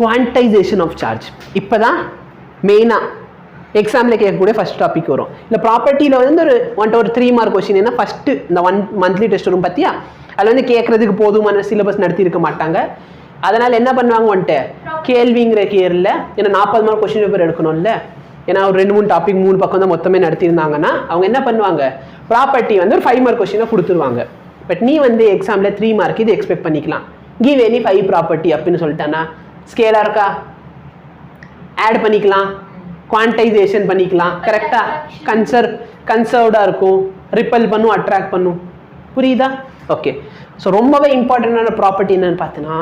Quantisation of charge இப்போ தான் மெயினாக எக்ஸாமில் கேட்கக்கூடிய ஃபஸ்ட் டாபிக் வரும். இல்லை ப்ராப்பர்ட்டியில் வந்து ஒரு 3 மார்க் கொஸ்டின் என்ன ஃபஸ்ட்டு இந்த 1 மந்த்லி டெஸ்ட் வரும் பார்த்தியா, அதில் வந்து கேட்குறதுக்கு போதுமான சிலபஸ் நடத்தியிருக்க மாட்டாங்க. அதனால் என்ன பண்ணுவாங்க வந்துட்டு கேள்விங்கிற கேரில் ஏன்னா 40 மார்க் கொஸ்டின் பேப்பர் எடுக்கணும்ல, ஏன்னா ஒரு 2-3 டாபிக் 3 பக்கம் தான் மொத்தமே நடத்தியிருந்தாங்கன்னா அவங்க என்ன பண்ணுவாங்க ப்ராப்பர்ட்டி வந்து ஒரு 5 மார்க் கொஸ்டினாக கொடுத்துருவாங்க. பட் நீ வந்து எக்ஸாமில் 3 மார்க் இது எக்ஸ்பெக்ட் பண்ணிக்கலாம். கிவ் எனி 5 ப்ராப்பர்ட்டி அப்படின்னு சொல்லிட்டானா ஸ்கேலாக இருக்கா, ஆட் பண்ணிக்கலாம், குவான்டைசேஷன் பண்ணிக்கலாம், கரெக்டாக கன்சர்வ்டாக இருக்கும், ரிப்பல் பண்ணும், அட்ராக்ட் பண்ணும். புரியுதா? ஓகே. ஸோ ரொம்பவே இம்பார்ட்டண்டான ப்ராப்பர்ட்டி என்னன்னு பார்த்தீங்கன்னா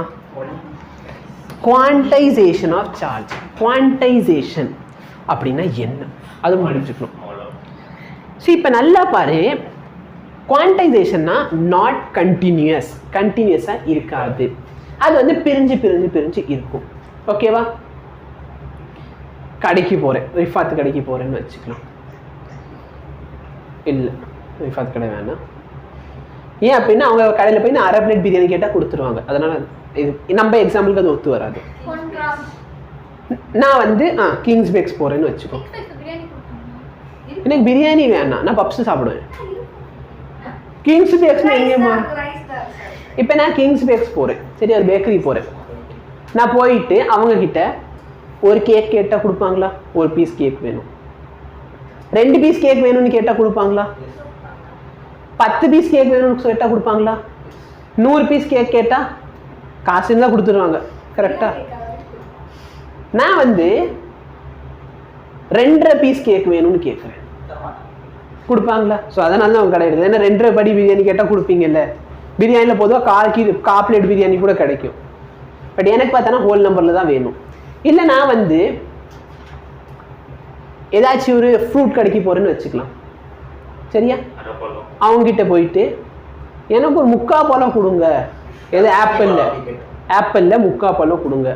குவான்டைசேஷன் ஆஃப் சார்ஜ். குவான்டைசேஷன் அப்படின்னா என்ன அது முடிஞ்சுக்கணும். சரி இப்போ நல்லா பாரு, குவான்டைசேஷன்னா நாட் கண்டினியூஸாக இருக்காது, அது வந்து பிரிஞ்சு இருக்கும். ஓகேவா? கடைக்கு போகிறேன், ரிஃபாத் கடைக்கு போகிறேன்னு வச்சுக்கலாம். இல்லை ரிஃபாத் கடை வேணாம். ஏன் அப்படின்னா அவங்க கடையில் போய் நான் 1/2 பிளேட் பிரியாணி கேட்டால் கொடுத்துருவாங்க. அதனால் இது நம்ம எக்ஸாம்பிளுக்கு அது ஒத்து வராது. நான் வந்து கிங்ஸ் பேக்ஸ் போகிறேன்னு வச்சுக்கோ. எனக்கு பிரியாணி வேணாம், நான் பப்ஸ் சாப்பிடுவேன். கிங்ஸ் பேக்ஸ் எங்கேயுமா? இப்போ நான் கிங்ஸ் பேக்ஸ் போகிறேன், சரி ஒரு பேக்கரி போகிறேன். நான் போயிட்டு அவங்கக்கிட்ட ஒரு கேக் கேட்டால் கொடுப்பாங்களா? ஒரு பீஸ் கேக் வேணும். 2 பீஸ் கேக் வேணும்னு கேட்டால் கொடுப்பாங்களா? 10 பீஸ் கேக் வேணும்னு கேட்டால் கொடுப்பாங்களா? 100 பீஸ் கேக் கேட்டால் காசு இருந்தால் கொடுத்துருவாங்க. கரெக்டாக? நான் வந்து 2.5 பீஸ் கேக் வேணும்னு கேட்குறேன், கொடுப்பாங்களா? ஸோ அதனால தான் அவங்க கிடையாது. ஏன்னா 2.5 படி பிரியாணி கேட்டால் கொடுப்பீங்கல்ல. பிரியாணியில் பொதுவாக 1/4 பிளேட் பிரியாணி கூட கிடைக்கும். பட் எனக்கு பார்த்தோன்னா ஹோல் நம்பரில் தான் வேணும். இல்லை நான் வந்து ஏதாச்சும் ஒரு ஃப்ரூட் கடைக்கு போகிறேன்னு வச்சுக்கலாம், சரியா? அவங்ககிட்ட போயிட்டு எனக்கு ஒரு 3/4 பழம் கொடுங்க, எது ஆப்பிளில் 3/4 பழம் கொடுங்க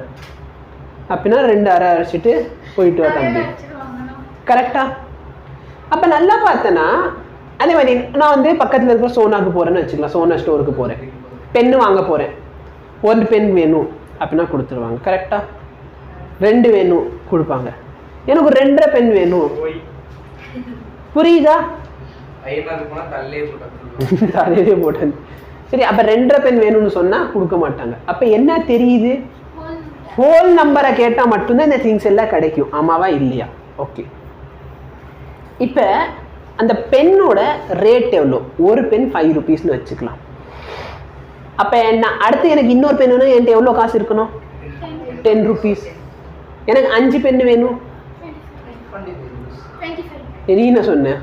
அப்படின்னா 2 அரை அரைச்சிட்டு போயிட்டு வா தம்பி. கரெக்டா? அப்போ நல்லா பார்த்தேன்னா அதே மாதிரி நான் வந்து பக்கத்தில் இருக்கிற சோனாக்கு போகிறேன்னு வச்சுக்கலாம். சோனா ஸ்டோருக்கு போகிறேன், பென்னு வாங்க போகிறேன். 1 பென் வேணும் அப்படின்னா கொடுத்துருவாங்க. கரெக்டா? 2 வேணும் கொடுப்பாங்க. எனக்கு ஒரு 2.5 பென் வேணும். புரியுதா? தலையே போட்டேன். சரி, அப்போ 2.5 பென் வேணும்னு சொன்னால் கொடுக்க மாட்டாங்க. அப்போ என்ன தெரியுது? ஹோல் நம்பரை கேட்டால் மட்டும்தான் இந்த திங்ஸ் எல்லாம் கிடைக்கும். ஆமாவா இல்லையா? ஓகே. இப்போ அந்த பென்னோட ரேட் எவ்வளோ? ஒரு பென் 5 rupeesனு வச்சுக்கலாம். அப்போ நான் அடுத்து எனக்கு இன்னொரு பென் வேணும், என்கிட்ட எவ்வளோ காசு இருக்கணும்? 10 rupees. எனக்கு 5 பென்னு வேணும். நீ என்ன சொன்ன?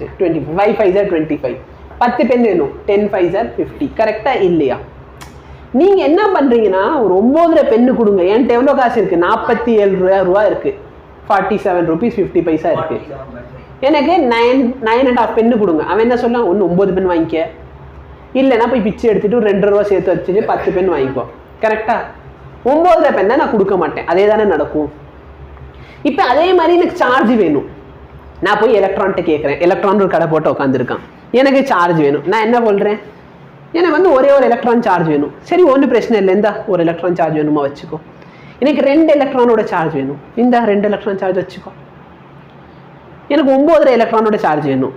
25. 5 5s are 25. 10 பென் வேணும். 10 5s are 50. கரெக்டாக இல்லையா? நீங்கள் என்ன பண்ணுறீங்கன்னா ஒரு 9 பென்னு கொடுங்க. என்கிட்ட எவ்வளோ காசு இருக்குது? 47 ரூபா இருக்குது. 47 rupees 50 பைசா இருக்குது. எனக்கு 9.5 பென்னு கொடுங்க. அவன் என்ன சொல்லலாம்? ஒன்று 9 பென் வாங்கிக்க, இல்லைன்னா போய் பிச்சை எடுத்துகிட்டு 2 ரூபா சேர்த்து வச்சுட்டு 10 பென் வாங்கிக்கோ. கரெக்டாக? 9 பென் தான் நான் கொடுக்க மாட்டேன். அதே தானே நடக்கும். இப்போ அதே மாதிரி எனக்கு சார்ஜ் வேணும். நான் போய் எலக்ட்ரான்கிட்ட கேட்குறேன். எலக்ட்ரான் ஒரு கடை போட்டு உட்காந்துருக்கான். எனக்கு சார்ஜ் வேணும். நான் என்ன சொல்கிறேன்? எனக்கு வந்து ஒரே ஒரு எலக்ட்ரான் சார்ஜ் வேணும். சரி, ஒன்றும் பிரச்சனை இல்லை, இந்த ஒரு எலக்ட்ரான் சார்ஜ் வேணுமா வச்சுக்கோ. எனக்கு 2 எலக்ட்ரானோட சார்ஜ் வேணும். இந்த 2 எலக்ட்ரான் சார்ஜ் வச்சுக்கோ. எனக்கு 9 எலக்ட்ரானோட சார்ஜ் வேணும்.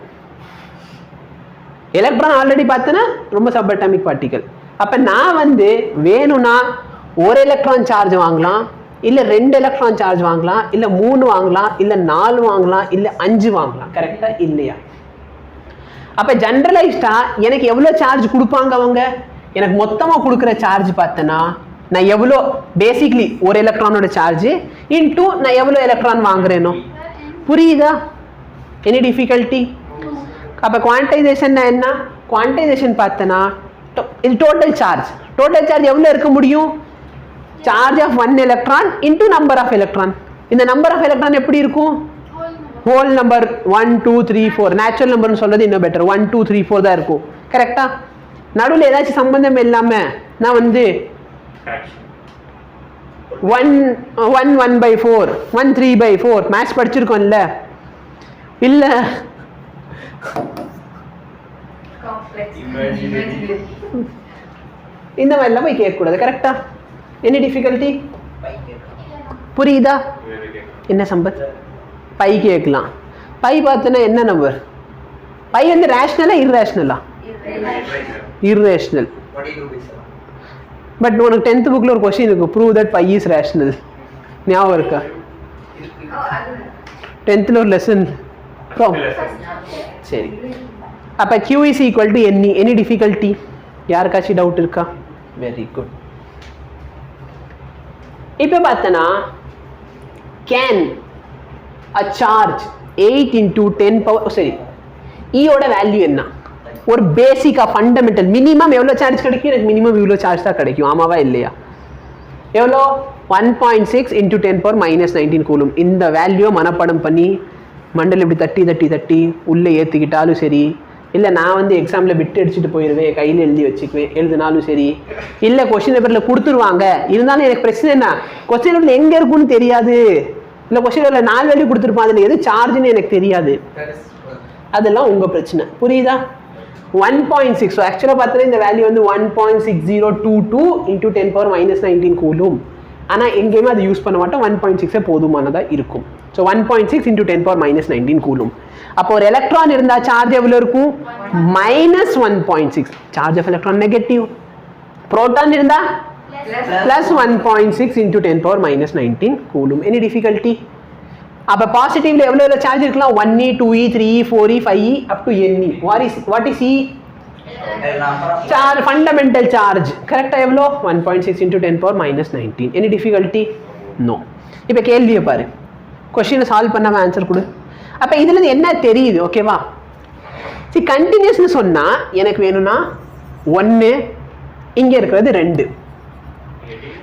எலக்ட்ரான் ஆல்ரெடி பார்த்தேன்னா ரொம்ப சப்அட்டாமிக் பார்ட்டிகல். அப்போ நான் வந்து வேணும்னா ஒரு எலக்ட்ரான் சார்ஜ் வாங்கலாம், இல்லை 2 எலக்ட்ரான் சார்ஜ் வாங்கலாம், இல்லை 3 வாங்கலாம், இல்லை 4 வாங்கலாம், இல்லை 5 வாங்கலாம். கரெக்டாக இல்லையா? அப்போ ஜென்ரலைஸ்டாக எனக்கு எவ்வளோ சார்ஜ் கொடுப்பாங்க அவங்க? எனக்கு மொத்தமாக கொடுக்குற சார்ஜ் பார்த்தேன்னா நான் எவ்வளோ பேசிக்லி ஒரு எலக்ட்ரானோட சார்ஜ் இன்டூ நான் எவ்வளோ எலக்ட்ரான் வாங்குறேனோ. புரியுதா? Any difficulty? அப்போ குவான்டைசேஷன் என்ன? குவான்டைசேஷன் பார்த்தேன்னா இது டோட்டல் சார்ஜ். டோட்டல் சார்ஜ் எவ்வளோ இருக்க முடியும்? Charge of 1 electron into number of electron. இந்த நம்பர் ஆஃப் எலக்ட்ரான் எப்படி இருக்கும்? Whole number 1 2 3 4. நேச்சுரல் நம்பர்னு சொல்றது இன்னும் பெட்டர். 1 2 3 4 தான் இருக்கும். கரெக்டா? நடுவில் ஏதாச்சும் சம்பந்தம் இல்லாமல் நான் வந்து 1 1/4 1 3/4 மேத்ஸ் படிச்சிருக்கோம்ல, இல்லை இந்த மாதிரிலாம் போய் கேட்கக்கூடாது. கரெக்டா? Any difficulty? புரியுதா? என்ன சம்பத் பை கேட்கலாம். பை பார்த்தோன்னா என்ன நம்பர்? பை வந்து ரேஷ்னலா இர்ரேஷ்னலா? இர்ரேஷ்னல். பட் உனக்கு 10th புக்கில் ஒரு கொஸ்டின் இருக்கு, prove that pi is rational. ஞாபகம் இருக்கா? 10th ஒரு லெசன். சரி, அப்போ Q is equal to NE. Any difficulty? யாருக்காச்சும் டவுட் இருக்கா? Very good. இப்போ பார்த்தனா can a charge 8 into 10 power, சரி E ஓட வேல்யூ என்ன? ஒரு பேசிக்கா ஃபண்டமெண்டல் மினிமம் எவ்வளோ சார்ஜ் கிடைக்கும்? எனக்கு மினிமம் இவ்வளோ சார்ஜ் தான் கிடைக்கும், ஆமாவா இல்லையா? எவ்வளோ? 1.6 into 10 power minus 19 கூலும். இந்த வேல்யூவை மனப்பாடம் பண்ணி மண்டல் இப்படி தட்டி தட்டி தட்டி உள்ளே ஏற்றிக்கிட்டாலும் சரி, இல்லை நான் வந்து எக்ஸாமில் பிட்டு அடிச்சுட்டு போயிடுவேன், கையில் எழுதி வச்சுக்குவேன், எழுதினாலும் சரி, இல்லை கொஸ்டின் பேப்பரில் கொடுத்துருவாங்க, இருந்தாலும் எனக்கு பிரச்சனை என்ன, கொஸ்டின் பேப்பரில் எங்கே இருக்குன்னு தெரியாது, இல்லை கொஸ்டின் பேப்பரில் 4 வேல்யூ கொடுத்துருப்பான், அதில் எது சார்ஜ்னு எனக்கு தெரியாது, அதெல்லாம் உங்கள் பிரச்சனை. புரியுதா? 1.6. ஸோ ஆக்சுவலாக பார்த்தீங்கன்னா இந்த வேல்யூ வந்து 1.6022 into 10 power minus 19 கூலும். ஆனால் எங்கேயுமே அதை யூஸ் பண்ண மாட்டோம், 1.6 போதுமானதாக இருக்கும். So 1.6 into 10 power minus 19 coulomb. அப்போ ஒரு எலக்ட்ரான் இருந்தால் சார்ஜ் எவ்வளோ இருக்கும்? -1.6. Charge of electron negative. Proton இருந்தால் +1.6 into 10 power minus 19 coulomb. Any difficulty? அப்போ பாசிட்டிவ்ல எவ்வளோ சார்ஜ் இருக்கலாம்? 1E, 2E, 3E, 4E, 5E up to NE. What is E? Charge, fundamental charge. கரெக்டா எவ்வளோ? 1.6 into 10 power minus 19. Any difficulty? No. இப்போ கேள்வியை பாரு, கொஸ்டினை சால்வ் பண்ணாமல் ஆன்சர் கொடு. அப்போ இதுல என்ன தெரியுது? ஓகேவா? சரி, கண்டினியூஸ்னு சொன்னால் எனக்கு வேணும்னா 1, இங்கே இருக்கிறது 2.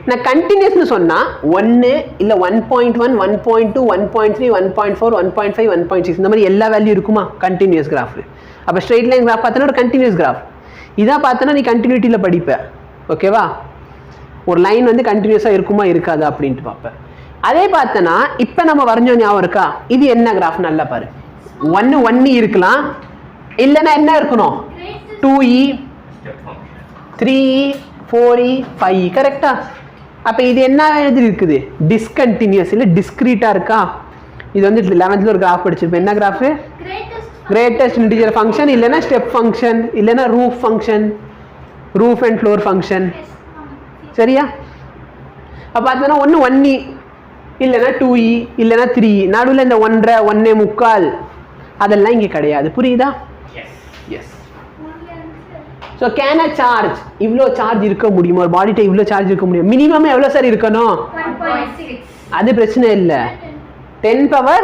நான் கண்டினியூஸ்னு சொன்னால் 1 இல்லை 1.1, 1.2, 1.3, 1.4, 1.5, 1.6 இந்த மாதிரி எல்லா வேல்யூ இருக்குமா கண்டினியூஸ் கிராஃப்? அப்போ ஸ்ட்ரெயிட் லைன் கிராஃப் பார்த்தோன்னா ஒரு கண்டினியூஸ் கிராஃப். இதான் பார்த்தோன்னா நீ கண்டினியூட்டியில் படிப்ப. ஓகேவா? ஒரு லைன் வந்து கண்டினியூஸாக இருக்குமா இருக்காதா அப்படின்ட்டு பார்ப்பேன். அதே பார்த்தோன்னா இப்போ நம்ம வரைஞ்சோம், ஞாபகம் இருக்கா? இது என்ன கிராஃப்? நல்லா பாரு. 1 இருக்கலாம், இல்லைன்னா என்ன இருக்கணும்? 2E, 3E, 4E, 5E. கரெக்டா? அப்போ இது என்ன எழுதி இருக்குது? டிஸ்கண்டினியூஸ் இல்லை டிஸ்கிரீட்டாக இருக்கா? இது வந்து 11th ஒரு கிராஃப் படிச்சிருப்பேன். என்ன கிராஃப்? கிரேட்டஸ்ட் இன்டிஜர் ஃபங்க்ஷன், இல்லைன்னா ஸ்டெப் ஃபங்க்ஷன், இல்லைன்னா roof function, roof and floor function. சரியா? அப்போ பார்த்தோன்னா 1E, இல்லைன்னா 2E, இல்லைன்னா 3E. நடுவில் இந்த 1.5, 1.25 அதெல்லாம் இங்கே கிடையாது. புரியுதா? Yes. So can a charge இவ்வளோ சார்ஜ் இருக்க முடியுமா? ஒரு பாடிட்ட இவ்வளோ சார்ஜ் இருக்க முடியும்? மினிமம் எவ்வளோ சார் இருக்கணும்? 1.6. அது பிரச்சனை இல்லை. 10 power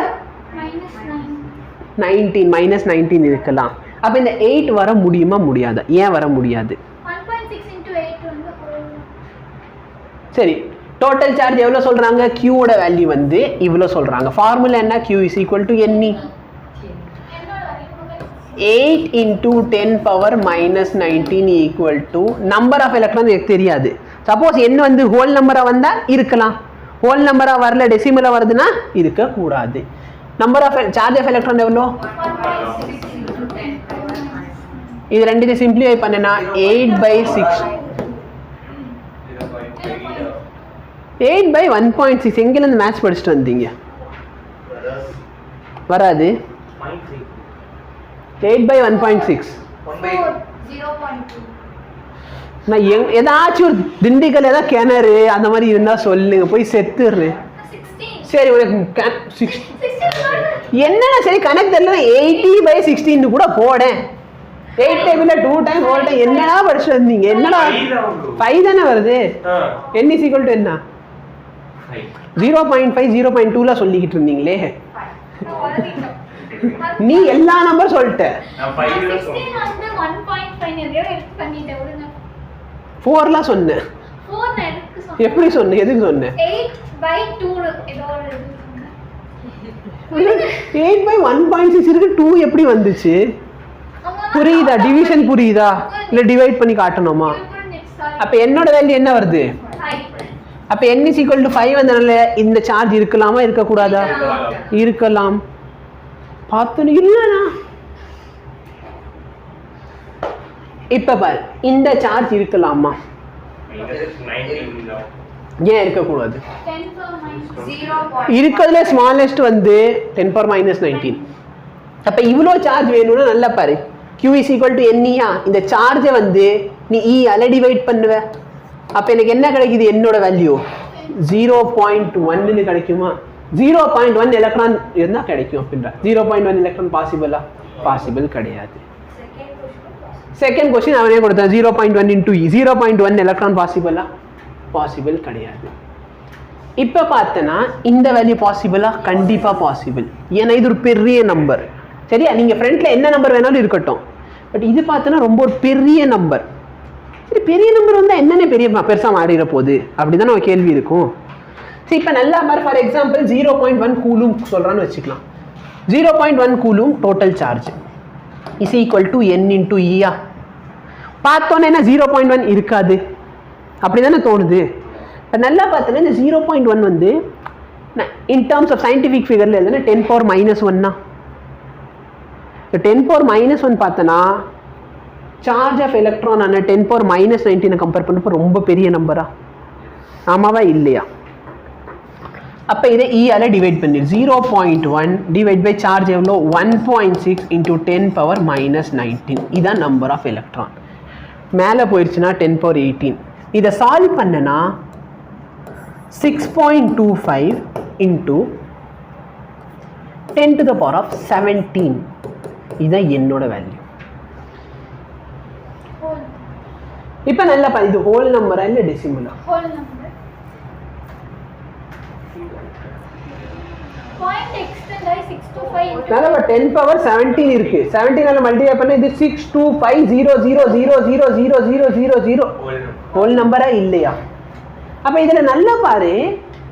-19 இருக்கலாம். அப்போ இந்த 8 வர முடியுமா முடியாதா? ஏன் வர முடியாது? 1.6 into 8 வந்து சரி, டோட்டல் சார்ஜ் எவ்வளோ சொல்கிறாங்க? Qவோட வேல்யூ வந்து இவ்வளோ சொல்கிறாங்க. ஃபார்முலா என்ன? Q is equal to NE. 8 into 10 power minus 19 equal to number of electrons எனக்கு தெரியாது. சப்போஸ் n வந்து ஹோல் நம்பராக வந்தால் இருக்கலாம், ஹோல் நம்பராக வரல டெசிமலாக வருதுன்னா இருக்கக்கூடாது. Number of charge of electron எவ்வளோ? 1.6 into 10 power minus. இது ரெண்டுத்தையும் சிம்பிளிஃபை பண்ணனா 8/6. 8/1.6. எங்கேருந்து மேத்ஸ் படிச்சுட்டு வந்தீங்க? வராது. 8/1.6. 0.2. நான் ஏதாச்சும் ஒரு திண்டுக்கல் ஏதாவது கிணறு அந்த மாதிரி இருந்தால் சொல்லுங்க, போய் செத்துடுறேன். 16. சரி, உனக்கு என்னன்னா சரி கணக்கு தெரியல, 80/16 கூட போடேன். 8 டைம்ல 2 டைம் 4 டைம் என்னடா படிச்சுட்டு வந்தீங்க? என்னடா 5 தானே வருது. n is equal to என்ன? 0.5, 0.2ல சொல்லிக்கிட்டு இருந்தீங்களே. நீ எல்லா நம்பர் சொல்லிட்ட. 16 வந்து 1.5 நிறைய எடுத்து பண்ணிட்டேன். ஒரு 4லாம் சொன்னேன். 4 நான் எதுக்கு சொன்னேன்? எப்படி சொன்னேன்? எதுக்கு சொன்னேன்? 8/2 ஏதோ ஒரு இது சொன்னேன். 8/1.6 இருக்கு, 2 எப்படி வந்துச்சு? புரியுதா? டிவிஷன் புரியுதா? இல்ல டிவைட் பண்ணி காட்டணுமா? அப்ப என்னோட வேல்யூ என்ன வருது? 5. அப்ப n is equal to 5 வந்தனால இந்த சார்ஜ் இருக்கலாமா இருக்கக்கூடாதா? இருக்கலாம். பார்த்தோன்னு இல்லைண்ணா. இப்ப பாரு, இந்த சார்ஜ் இருக்கலாமா? ஏன் இருக்கக்கூடாது? 10 power minus 0. இருக்கிறதுல ஸ்மாலஸ்ட் வந்து 10 power minus 19. அப்போ இவ்வளோ சார்ஜ் வேணும்னா நல்லா பாரு, Q is equal to NEயா, இந்த சார்ஜை வந்து நீ E ஆல டிவைட் பண்ணுவ. அப்போ எனக்கு என்ன கிடைக்குது? என்னோட வேல்யூ 0.1ன்னு கிடைக்குமா? 0.1 எலக்ட்ரான் இருந்தால் கிடைக்கும் அப்படின்ற. 0.1 எலக்ட்ரான் பாசிபிளா? பாசிபிள் கிடையாது. செகண்ட் கொஸ்டின் அவனே கொடுத்தான் 0.1 into E. 0.1 எலக்ட்ரான் பாசிபிளா? பாசிபிள் கிடையாது. இப்போ பார்த்தனா இந்த வேல்யூ பாசிபிளா? கண்டிப்பாக பாசிபிள். ஏன்னா இது ஒரு பெரிய நம்பர். சரியா? நீங்கள் ஃப்ரண்ட்டில் என்ன நம்பர் வேணாலும் இருக்கட்டும், பட் இது பார்த்தோன்னா ரொம்ப ஒரு பெரிய நம்பர். சரி, பெரிய நம்பர் வந்தால் என்னென்ன பெருசாக மாறிட போகுது அப்படி தான் நம்ம கேள்வி இருக்கும். சரி, இப்போ நல்லா மாதிரி ஃபார் எக்ஸாம்பிள் 0.1 கூலும் சொல்கிறான்னு வச்சுக்கலாம். 0.1 coulomb total charge is equal to N into E. பார்த்தோன்னே என்ன 0.1 இருக்காது அப்படி தானே தோணுது. இப்போ நல்லா பார்த்தோன்னா இந்த 0.1 வந்து இன் டேர்ம்ஸ் ஆஃப் சயின்டிஃபிக் ஃபிகரில் எழுதுனா 10 power minus 1. 10 power minus 1 பார்த்தனா சார்ஜ் ஆஃப் எலக்ட்ரான் ஆன 10 power minus 19 கம்பேர் பண்ணப்போ ரொம்ப பெரிய நம்பரா? ஆமாவா இல்லையா? அப்போ இதை E ஆல டிவைட் பண்ணி 0.1 டிவைட் பை சார்ஜ் எவ்வளோ? 1.6 into 10 power minus 19. இதான் நம்பர் ஆஃப் எலக்ட்ரான். மேலே போயிடுச்சுன்னா 10 power 18. இதை சால்வ் பண்ணனா 6.25 into 10 to the power of 17. இதுதான் என்னோட வேல்யூ. இப்போ நல்லா பாரு, இது ஹோல் நம்பரா இல்லை டெசிமலா? whole number. Point extend ஆகி 6 to 5. நல்லா 10 power 17 இருக்கு. 17ஆல மல்டிப்ளை பண்ணா இது 62500000000 ஹோல் நம்பரா இல்லையா? அப்ப இதுல நல்லா பாரு,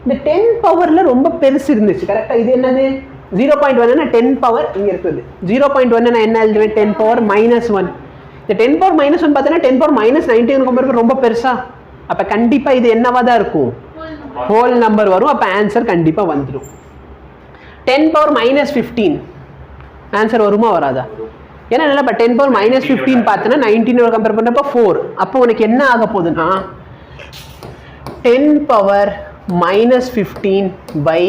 இந்த 10 பவர்ல ரொம்ப பெருசு இருந்துச்சு. கரெக்டா? இது என்னது? 0.1 னா 10 பவர் இங்க இருக்குது. 0.1 னா என்ன எழுதுவேன்? 10 power minus 1. இந்த 10 power minus 1 பார்த்தா 10 power minus 19 கம்பேர் ரொம்ப பெருசா. அப்ப கண்டிப்பா இது என்னவா தான் இருக்கும்? ஹோல் நம்பர் வரும். அப்ப ஆன்சர் கண்டிப்பா வந்துடும். 10 power minus 15 ஆன்சர் வருமா வராதா? ஏன்னா நல்லா 10 power minus 15 பார்த்தனா 19 கம்பேர் பண்றப்ப 4. அப்போ உனக்கு என்ன ஆக போகுதுன்னா 10 power minus 15 by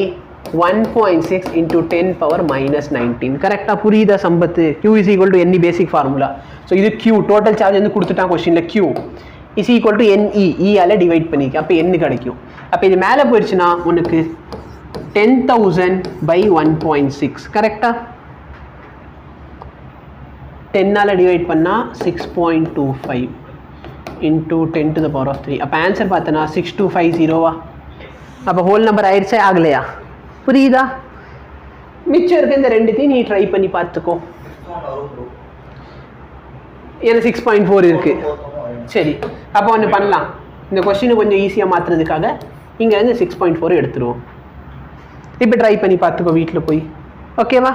1.6 into 10 power minus 19. கரெக்டா? புரியுதா சம்பத்து? Q is equal to NE basic formula. So இது Q டோட்டல் சார்ஜ் வந்து கொடுத்துட்டான் கொஸ்டின்ல. Q is equal to NE. E ஆல டிவைட் பண்ணிக்க. அப்போ N கிடைக்கும். அப்போ இது மேலே போயிடுச்சுன்னா உனக்கு 10,000 by 1.6. கரெக்டா? 10 ஆல டிவைட் பண்ணா 6.25 into 10 to the power of 3. அப்போ ஆன்சர் பார்த்தனா 6250. அப்போ ஹோல் நம்பர் ஆயிடுச்சா ஆகலையா? புரியுதா? மிச்சம் இருக்க இந்த ரெண்டுத்தையும் நீ ட்ரை பண்ணி பார்த்துக்கோ. ஏன்னா 6.4 இருக்கு. சரி, அப்போ ஒன்று பண்ணலாம். இந்த கொஸ்டினை கொஞ்சம் ஈஸியாக மாற்றுறதுக்காக இங்கேருந்து 6.4 எடுத்துருவோம். இப்போ ட்ரை பண்ணி பார்த்துக்கோ வீட்டில் போய். ஓகேவா?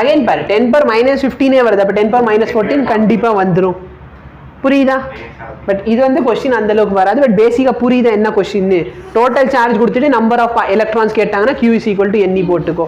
அகைன் பாரு, 10 power minus 15 வருது. அப்போ 10 power minus 14 கண்டிப்பாக வந்துடும். புரியுதா? பட் இது வந்து கொஸ்டின் அந்த அளவுக்கு வராது. பட் பேசிக்காக புரியுதா என்ன கொஸ்டின்? டோட்டல் சார்ஜ் கொடுத்துட்டு நம்பர் ஆஃப் எலக்ட்ரான்ஸ் கேட்டாங்கன்னா Q is equal to NE போட்டுக்கோ.